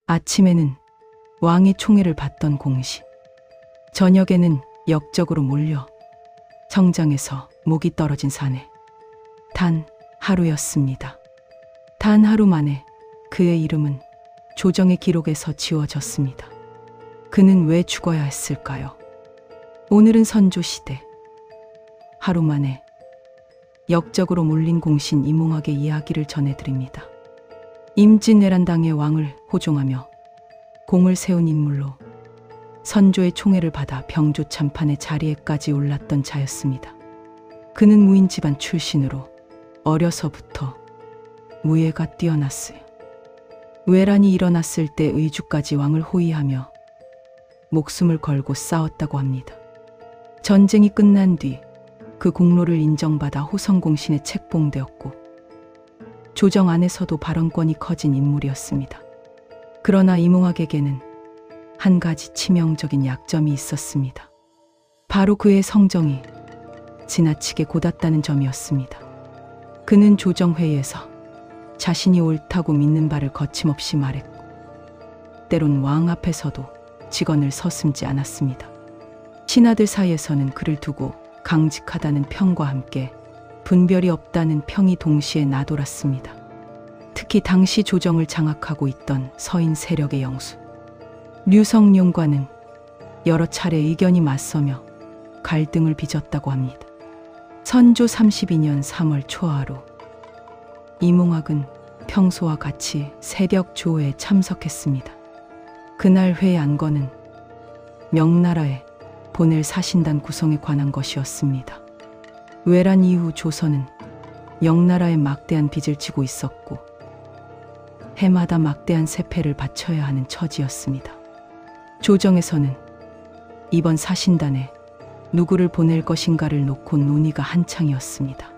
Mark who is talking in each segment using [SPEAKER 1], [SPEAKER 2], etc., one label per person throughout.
[SPEAKER 1] 아침에는 왕의 총애를 받던 공시, 저녁에는 역적으로 몰려 성장에서 목이 떨어진 사내. 단 하루였습니다. 단 하루 만에 그의 이름은 조정의 기록에서 지워졌습니다. 그는 왜 죽어야 했을까요? 오늘은 선조시대. 하루 만에 역적으로 몰린 공신 이몽학의 이야기를 전해드립니다. 임진왜란당의 왕을 호종하며 공을 세운 인물로 선조의 총애를 받아 병조 참판의 자리에까지 올랐던 자였습니다. 그는 무인 집안 출신으로 어려서부터 무예가 뛰어났어요. 외란이 일어났을 때 의주까지 왕을 호위하며 목숨을 걸고 싸웠다고 합니다. 전쟁이 끝난 뒤 그 공로를 인정받아 호성공신에 책봉되었고 조정 안에서도 발언권이 커진 인물이었습니다. 그러나 이몽학에게는 한 가지 치명적인 약점이 있었습니다. 바로 그의 성정이 지나치게 곧았다는 점이었습니다. 그는 조정회의에서 자신이 옳다고 믿는 바를 거침없이 말했고 때론 왕 앞에서도 직언을 서슴지 않았습니다. 신하들 사이에서는 그를 두고 강직하다는 평과 함께 분별이 없다는 평이 동시에 나돌았습니다. 특히 당시 조정을 장악하고 있던 서인 세력의 영수 류성룡과는 여러 차례 의견이 맞서며 갈등을 빚었다고 합니다. 선조 32년 3월 초하루 이몽학은 평소와 같이 새벽 조회에 참석했습니다. 그날 회의 안건은 명나라에 보낼 사신단 구성에 관한 것이었습니다. 외란 이후 조선은 명나라에 막대한 빚을 지고 있었고 해마다 막대한 세패를 바쳐야 하는 처지였습니다. 조정에서는 이번 사신단에 누구를 보낼 것인가를 놓고 논의가 한창이었습니다.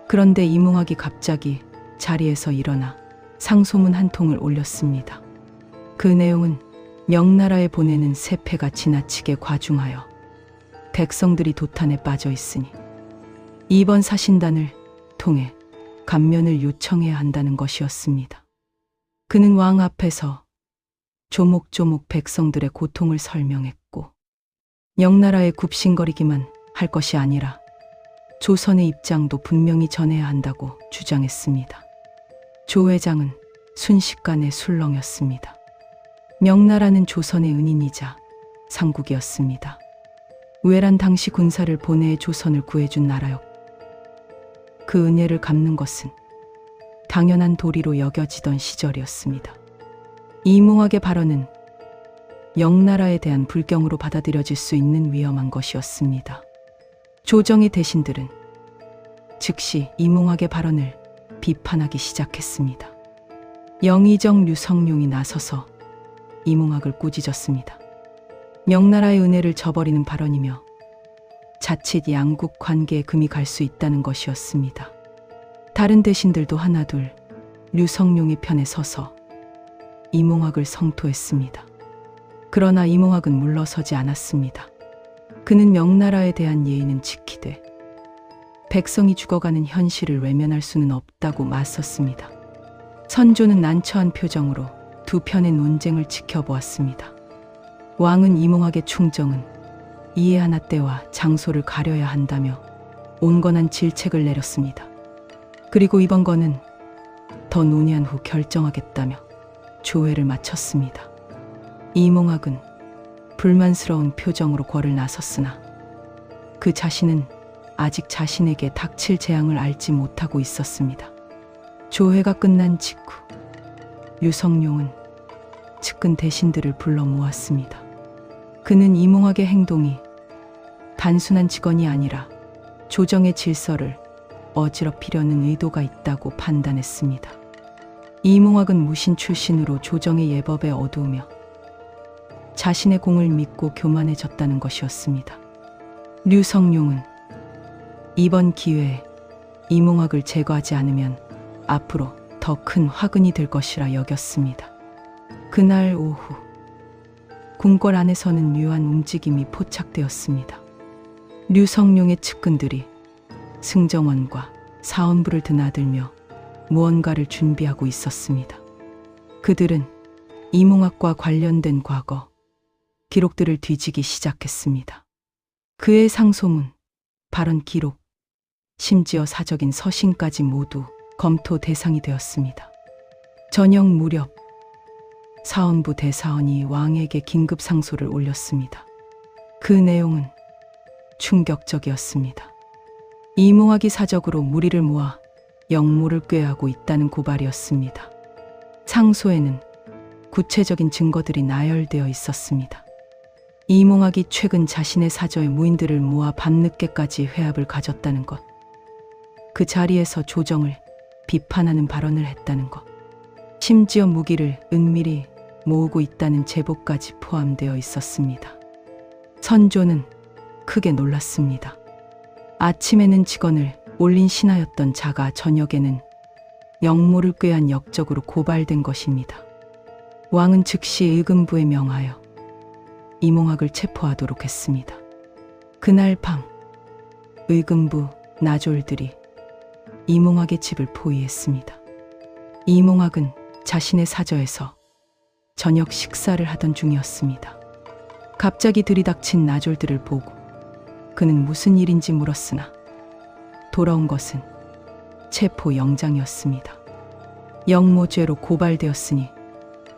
[SPEAKER 1] 그런데 이몽학이 갑자기 자리에서 일어나 상소문 한 통을 올렸습니다. 그 내용은 명나라에 보내는 세패가 지나치게 과중하여 백성들이 도탄에 빠져 있으니 이번 사신단을 통해 감면을 요청해야 한다는 것이었습니다. 그는 왕 앞에서 조목조목 백성들의 고통을 설명했고 명나라에 굽신거리기만 할 것이 아니라 조선의 입장도 분명히 전해야 한다고 주장했습니다. 조 회장은 순식간에 술렁였습니다. 명나라는 조선의 은인이자 상국이었습니다. 외란 당시 군사를 보내 조선을 구해준 나라였고 그 은혜를 갚는 것은 당연한 도리로 여겨지던 시절이었습니다. 이몽학의 발언은 명나라에 대한 불경으로 받아들여질 수 있는 위험한 것이었습니다. 조정의 대신들은 즉시 이몽학의 발언을 비판하기 시작했습니다. 영의정 류성룡이 나서서 이몽학을 꾸짖었습니다. 명나라의 은혜를 저버리는 발언이며 자칫 양국 관계에 금이 갈 수 있다는 것이었습니다. 다른 대신들도 하나둘 류성룡의 편에 서서 이몽학을 성토했습니다. 그러나 이몽학은 물러서지 않았습니다. 그는 명나라에 대한 예의는 지키되 백성이 죽어가는 현실을 외면할 수는 없다고 맞섰습니다. 선조는 난처한 표정으로 두 편의 논쟁을 지켜보았습니다. 왕은 이몽학의 충정은 이해하나 때와 장소를 가려야 한다며 온건한 질책을 내렸습니다. 그리고 이번 건은 더 논의한 후 결정하겠다며 조회를 마쳤습니다. 이몽학은 불만스러운 표정으로 궐을 나섰으나 그 자신은 아직 자신에게 닥칠 재앙을 알지 못하고 있었습니다. 조회가 끝난 직후 류성룡은 측근 대신들을 불러 모았습니다. 그는 이몽학의 행동이 단순한 직언이 아니라 조정의 질서를 어지럽히려는 의도가 있다고 판단했습니다. 이몽학은 무신 출신으로 조정의 예법에 어두우며 자신의 공을 믿고 교만해졌다는 것이었습니다. 류성룡은 이번 기회에 이몽학을 제거하지 않으면 앞으로 더 큰 화근이 될 것이라 여겼습니다. 그날 오후 궁궐 안에서는 묘한 움직임이 포착되었습니다. 류성룡의 측근들이 승정원과 사원부를 드나들며 무언가를 준비하고 있었습니다. 그들은 이몽학과 관련된 과거, 기록들을 뒤지기 시작했습니다. 그의 상소문, 발언 기록, 심지어 사적인 서신까지 모두 검토 대상이 되었습니다. 저녁 무렵 사헌부 대사원이 왕에게 긴급 상소를 올렸습니다. 그 내용은 충격적이었습니다. 이몽학이 사적으로 무리를 모아 영모를 꾀하고 있다는 고발이었습니다. 상소에는 구체적인 증거들이 나열되어 있었습니다. 이몽학이 최근 자신의 사저에 무인들을 모아 밤늦게까지 회합을 가졌다는 것, 그 자리에서 조정을 비판하는 발언을 했다는 것, 심지어 무기를 은밀히 모으고 있다는 제보까지 포함되어 있었습니다. 선조는 크게 놀랐습니다. 아침에는 직언을 올린 신하였던 자가 저녁에는 영모를 꾀한 역적으로 고발된 것입니다. 왕은 즉시 의금부에 명하여 이몽학을 체포하도록 했습니다. 그날 밤 의금부 나졸들이 이몽학의 집을 포위했습니다. 이몽학은 자신의 사저에서 저녁 식사를 하던 중이었습니다. 갑자기 들이닥친 나졸들을 보고 그는 무슨 일인지 물었으나 돌아온 것은 체포 영장이었습니다. 영모죄로 고발되었으니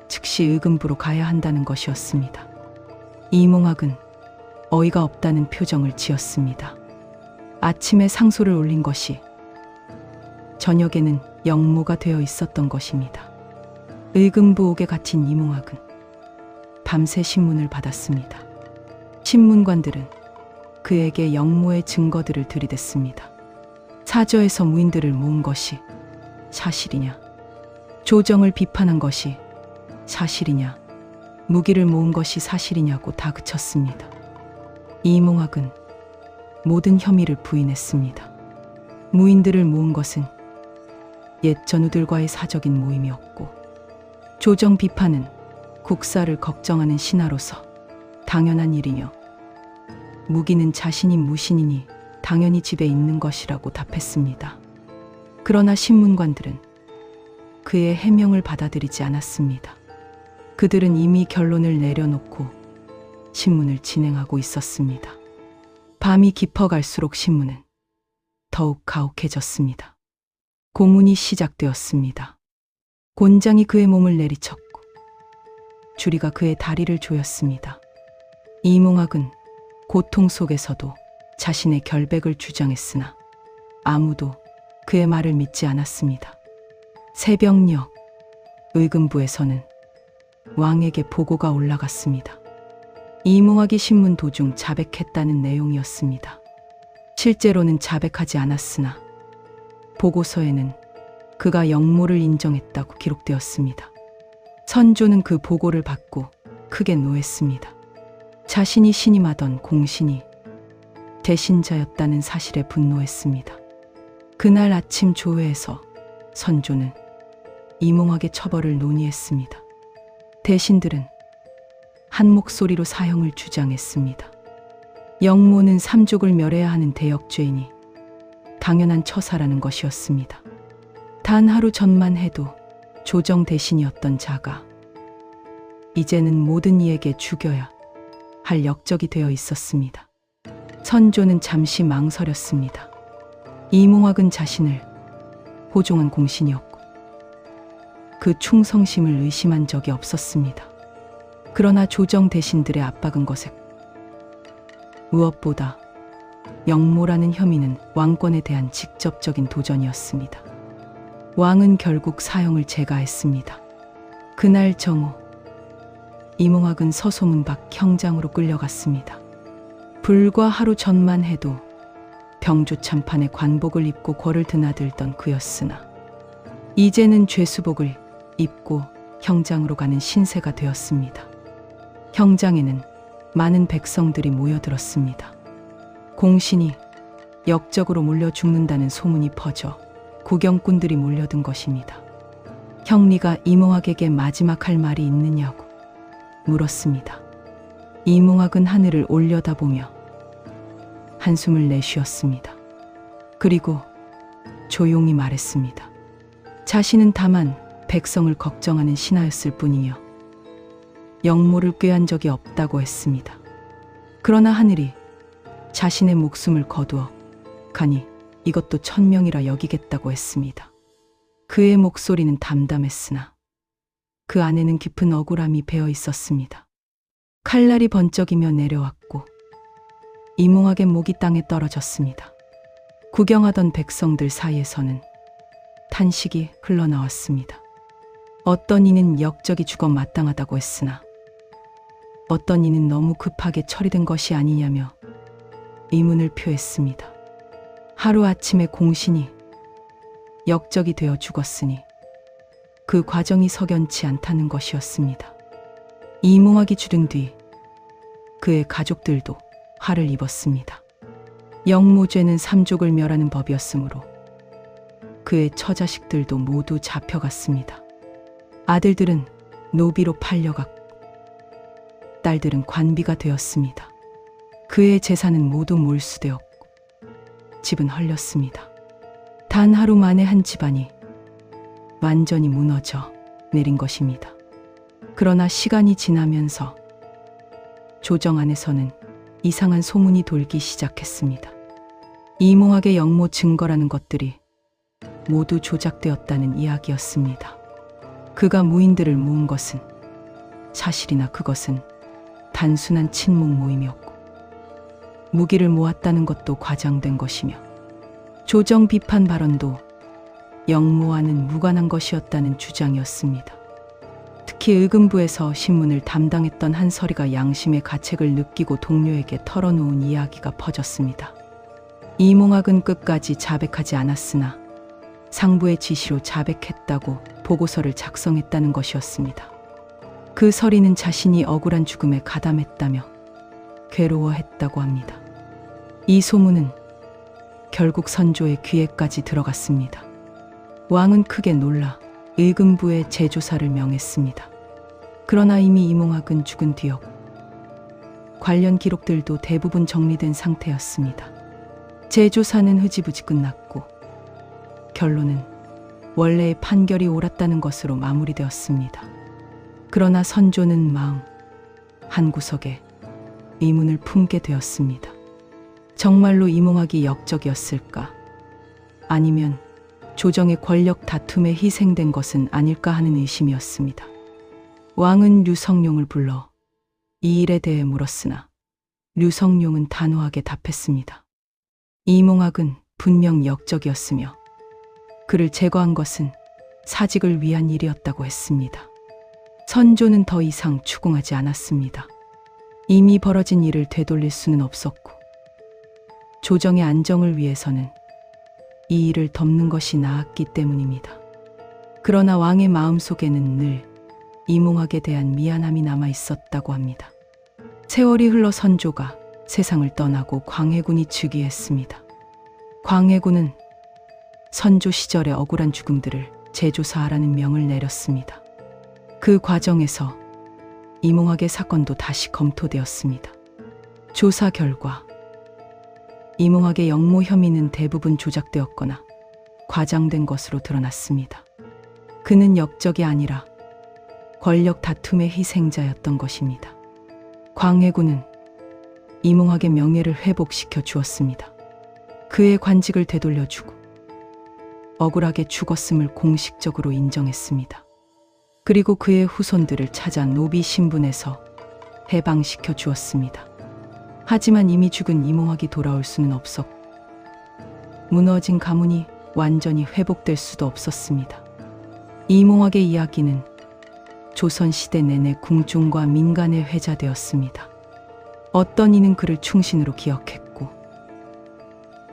[SPEAKER 1] 즉시 의금부로 가야 한다는 것이었습니다. 이몽학은 어이가 없다는 표정을 지었습니다. 아침에 상소를 올린 것이 저녁에는 영모가 되어 있었던 것입니다. 의금부 옥에 갇힌 이몽학은 밤새 신문을 받았습니다. 신문관들은 그에게 영모의 증거들을 들이댔습니다. 사저에서 무인들을 모은 것이 사실이냐, 조정을 비판한 것이 사실이냐, 무기를 모은 것이 사실이냐고 다그쳤습니다. 이몽학은 모든 혐의를 부인했습니다. 무인들을 모은 것은 옛 전우들과의 사적인 모임이었고, 조정 비판은 국사를 걱정하는 신하로서 당연한 일이며, 무기는 자신이 무신이니 당연히 집에 있는 것이라고 답했습니다. 그러나 신문관들은 그의 해명을 받아들이지 않았습니다. 그들은 이미 결론을 내려놓고 신문을 진행하고 있었습니다. 밤이 깊어갈수록 신문은 더욱 가혹해졌습니다. 고문이 시작되었습니다. 곤장이 그의 몸을 내리쳤고 주리가 그의 다리를 조였습니다. 이몽학은 고통 속에서도 자신의 결백을 주장했으나 아무도 그의 말을 믿지 않았습니다. 새벽녘 의금부에서는 왕에게 보고가 올라갔습니다. 이몽학이 신문 도중 자백했다는 내용이었습니다. 실제로는 자백하지 않았으나 보고서에는 그가 영모를 인정했다고 기록되었습니다. 선조는 그 보고를 받고 크게 노했습니다. 자신이 신임하던 공신이 대신자였다는 사실에 분노했습니다. 그날 아침 조회에서 선조는 이몽학의 처벌을 논의했습니다. 대신들은 한 목소리로 사형을 주장했습니다. 영모는 삼족을 멸해야 하는 대역죄이니 당연한 처사라는 것이었습니다. 단 하루 전만 해도 조정 대신이었던 자가 이제는 모든 이에게 죽여야 할 역적이 되어 있었습니다. 선조는 잠시 망설였습니다. 이몽학은 자신을 호종한 공신이었고 그 충성심을 의심한 적이 없었습니다. 그러나 조정 대신들의 압박은 거셌고 무엇보다 영모라는 혐의는 왕권에 대한 직접적인 도전이었습니다. 왕은 결국 사형을 제가했습니다. 그날 정오 이몽학은 서소문 밖 형장으로 끌려갔습니다. 불과 하루 전만 해도 병주참판의 관복을 입고 궐을 드나들던 그였으나 이제는 죄수복을 입고 형장으로 가는 신세가 되었습니다. 형장에는 많은 백성들이 모여들었습니다. 공신이 역적으로 몰려 죽는다는 소문이 퍼져 구경꾼들이 몰려든 것입니다. 형리가 이몽학에게 마지막 할 말이 있느냐고 물었습니다. 이몽학은 하늘을 올려다보며 한숨을 내쉬었습니다. 그리고 조용히 말했습니다. 자신은 다만 백성을 걱정하는 신하였을 뿐이며 영모를 꾀한 적이 없다고 했습니다. 그러나 하늘이 자신의 목숨을 거두어 가니 이것도 천명이라 여기겠다고 했습니다. 그의 목소리는 담담했으나 그 안에는 깊은 억울함이 배어 있었습니다. 칼날이 번쩍이며 내려왔고 이몽학의 목이 땅에 떨어졌습니다. 구경하던 백성들 사이에서는 탄식이 흘러나왔습니다. 어떤 이는 역적이 죽어 마땅하다고 했으나 어떤 이는 너무 급하게 처리된 것이 아니냐며 의문을 표했습니다. 하루아침에 공신이 역적이 되어 죽었으니 그 과정이 석연치 않다는 것이었습니다. 이몽학이 죽은 뒤 그의 가족들도 화를 입었습니다. 영모죄는 삼족을 멸하는 법이었으므로 그의 처자식들도 모두 잡혀갔습니다. 아들들은 노비로 팔려갔고 딸들은 관비가 되었습니다. 그의 재산은 모두 몰수되었고 집은 헐렸습니다. 단 하루 만에 한 집안이 완전히 무너져 내린 것입니다. 그러나 시간이 지나면서 조정 안에서는 이상한 소문이 돌기 시작했습니다. 이몽학의 영모 증거라는 것들이 모두 조작되었다는 이야기였습니다. 그가 무인들을 모은 것은 사실이나 그것은 단순한 친목 모임이었고 무기를 모았다는 것도 과장된 것이며 조정 비판 발언도 영모와는 무관한 것이었다는 주장이었습니다. 특히 의금부에서 신문을 담당했던 한서리가 양심의 가책을 느끼고 동료에게 털어놓은 이야기가 퍼졌습니다. 이몽학은 끝까지 자백하지 않았으나 상부의 지시로 자백했다고 보고서를 작성했다는 것이었습니다. 그 서리는 자신이 억울한 죽음에 가담했다며 괴로워했다고 합니다. 이 소문은 결국 선조의 귀에까지 들어갔습니다. 왕은 크게 놀라 의금부에 재조사를 명했습니다. 그러나 이미 이몽학은 죽은 뒤였고 관련 기록들도 대부분 정리된 상태였습니다. 재조사는 흐지부지 끝났고 결론은 원래의 판결이 옳았다는 것으로 마무리되었습니다. 그러나 선조는 마음 한구석에 의문을 품게 되었습니다. 정말로 이몽학이 역적이었을까? 아니면 조정의 권력 다툼에 희생된 것은 아닐까 하는 의심이었습니다. 왕은 류성룡을 불러 이 일에 대해 물었으나 류성룡은 단호하게 답했습니다. 이몽학은 분명 역적이었으며 그를 제거한 것은 사직을 위한 일이었다고 했습니다. 선조는 더 이상 추궁하지 않았습니다. 이미 벌어진 일을 되돌릴 수는 없었고 조정의 안정을 위해서는 이 일을 덮는 것이 나았기 때문입니다. 그러나 왕의 마음속에는 늘 이몽학에 대한 미안함이 남아 있었다고 합니다. 세월이 흘러 선조가 세상을 떠나고 광해군이 즉위했습니다. 광해군은 선조 시절의 억울한 죽음들을 재조사하라는 명을 내렸습니다. 그 과정에서 이몽학의 사건도 다시 검토되었습니다. 조사 결과 이몽학의 영모 혐의는 대부분 조작되었거나 과장된 것으로 드러났습니다. 그는 역적이 아니라 권력 다툼의 희생자였던 것입니다. 광해군은 이몽학의 명예를 회복시켜 주었습니다. 그의 관직을 되돌려주고 억울하게 죽었음을 공식적으로 인정했습니다. 그리고 그의 후손들을 찾아 노비 신분에서 해방시켜 주었습니다. 하지만 이미 죽은 이몽학이 돌아올 수는 없었고 무너진 가문이 완전히 회복될 수도 없었습니다. 이몽학의 이야기는 조선시대 내내 궁중과 민간에 회자되었습니다. 어떤 이는 그를 충신으로 기억했고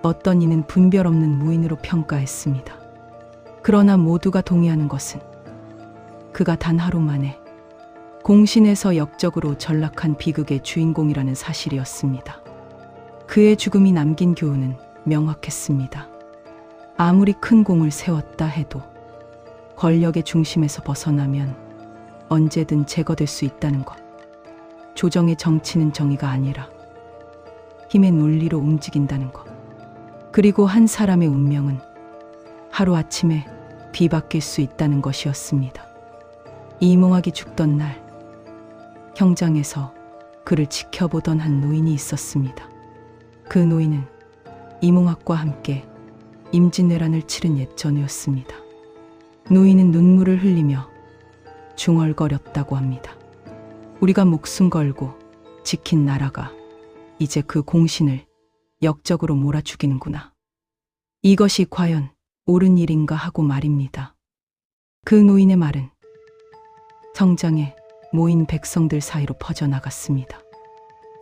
[SPEAKER 1] 어떤 이는 분별 없는 무인으로 평가했습니다. 그러나 모두가 동의하는 것은 그가 단 하루 만에 공신에서 역적으로 전락한 비극의 주인공이라는 사실이었습니다. 그의 죽음이 남긴 교훈은 명확했습니다. 아무리 큰 공을 세웠다 해도 권력의 중심에서 벗어나면 언제든 제거될 수 있다는 것. 조정의 정치는 정의가 아니라 힘의 논리로 움직인다는 것. 그리고 한 사람의 운명은 하루아침에 뒤바뀔 수 있다는 것이었습니다. 이몽학이 죽던 날 형장에서 그를 지켜보던 한 노인이 있었습니다. 그 노인은 이몽학과 함께 임진왜란을 치른 옛 전우였습니다. 노인은 눈물을 흘리며 중얼거렸다고 합니다. 우리가 목숨 걸고 지킨 나라가 이제 그 공신을 역적으로 몰아 죽이는구나. 이것이 과연 옳은 일인가 하고 말입니다. 그 노인의 말은 성장에 모인 백성들 사이로 퍼져나갔습니다.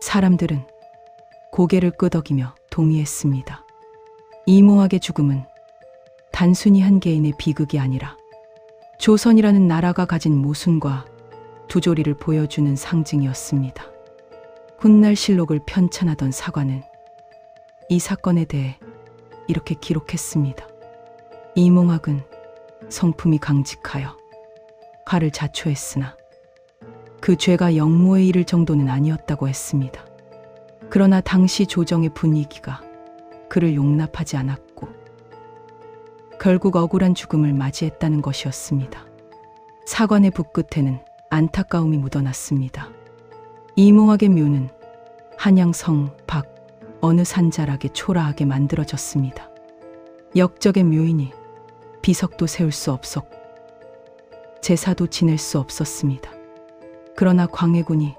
[SPEAKER 1] 사람들은 고개를 끄덕이며 동의했습니다. 이몽학의 죽음은 단순히 한 개인의 비극이 아니라 조선이라는 나라가 가진 모순과 두조리를 보여주는 상징이었습니다. 훗날실록을 편찬하던 사관은 이 사건에 대해 이렇게 기록했습니다. 이몽학은 성품이 강직하여 화를 자초했으나 그 죄가 역모에 이를 정도는 아니었다고 했습니다. 그러나 당시 조정의 분위기가 그를 용납하지 않았고 결국 억울한 죽음을 맞이했다는 것이었습니다. 사관의 붓끝에는 안타까움이 묻어났습니다. 이몽학의 묘는 한양성 밖 어느 산자락에 초라하게 만들어졌습니다. 역적의 묘이니 비석도 세울 수 없었고 제사도 지낼 수 없었습니다. 그러나 광해군이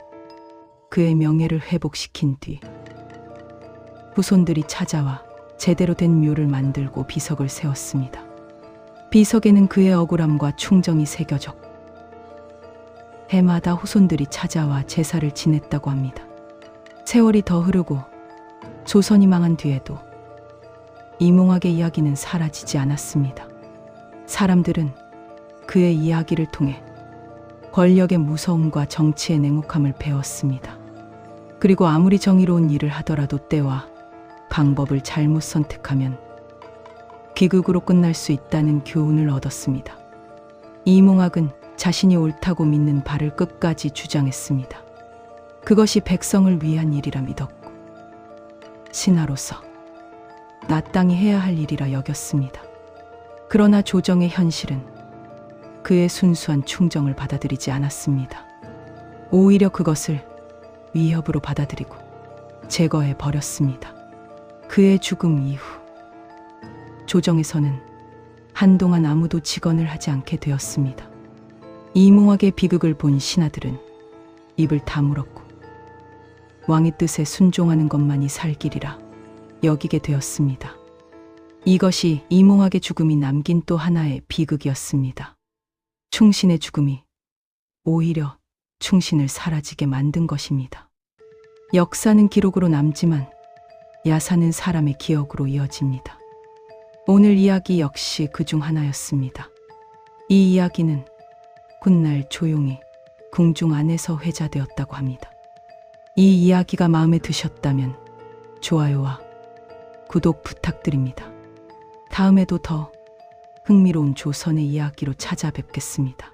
[SPEAKER 1] 그의 명예를 회복시킨 뒤 후손들이 찾아와 제대로 된 묘를 만들고 비석을 세웠습니다. 비석에는 그의 억울함과 충정이 새겨졌고 해마다 후손들이 찾아와 제사를 지냈다고 합니다. 세월이 더 흐르고 조선이 망한 뒤에도 이몽학의 이야기는 사라지지 않았습니다. 사람들은 그의 이야기를 통해 권력의 무서움과 정치의 냉혹함을 배웠습니다. 그리고 아무리 정의로운 일을 하더라도 때와 방법을 잘못 선택하면 비극으로 끝날 수 있다는 교훈을 얻었습니다. 이몽학은 자신이 옳다고 믿는 바를 끝까지 주장했습니다. 그것이 백성을 위한 일이라 믿었고 신하로서 마땅히 해야 할 일이라 여겼습니다. 그러나 조정의 현실은 그의 순수한 충정을 받아들이지 않았습니다. 오히려 그것을 위협으로 받아들이고 제거해 버렸습니다. 그의 죽음 이후 조정에서는 한동안 아무도 직언을 하지 않게 되었습니다. 이몽학의 비극을 본 신하들은 입을 다물었고 왕의 뜻에 순종하는 것만이 살 길이라 여기게 되었습니다. 이것이 이몽학의 죽음이 남긴 또 하나의 비극이었습니다. 충신의 죽음이 오히려 충신을 사라지게 만든 것입니다. 역사는 기록으로 남지만 야사는 사람의 기억으로 이어집니다. 오늘 이야기 역시 그중 하나였습니다. 이 이야기는 훗날 조용히 궁중 안에서 회자되었다고 합니다. 이 이야기가 마음에 드셨다면 좋아요와 구독 부탁드립니다. 다음에도 더 흥미로운 조선의 이야기로 찾아뵙겠습니다.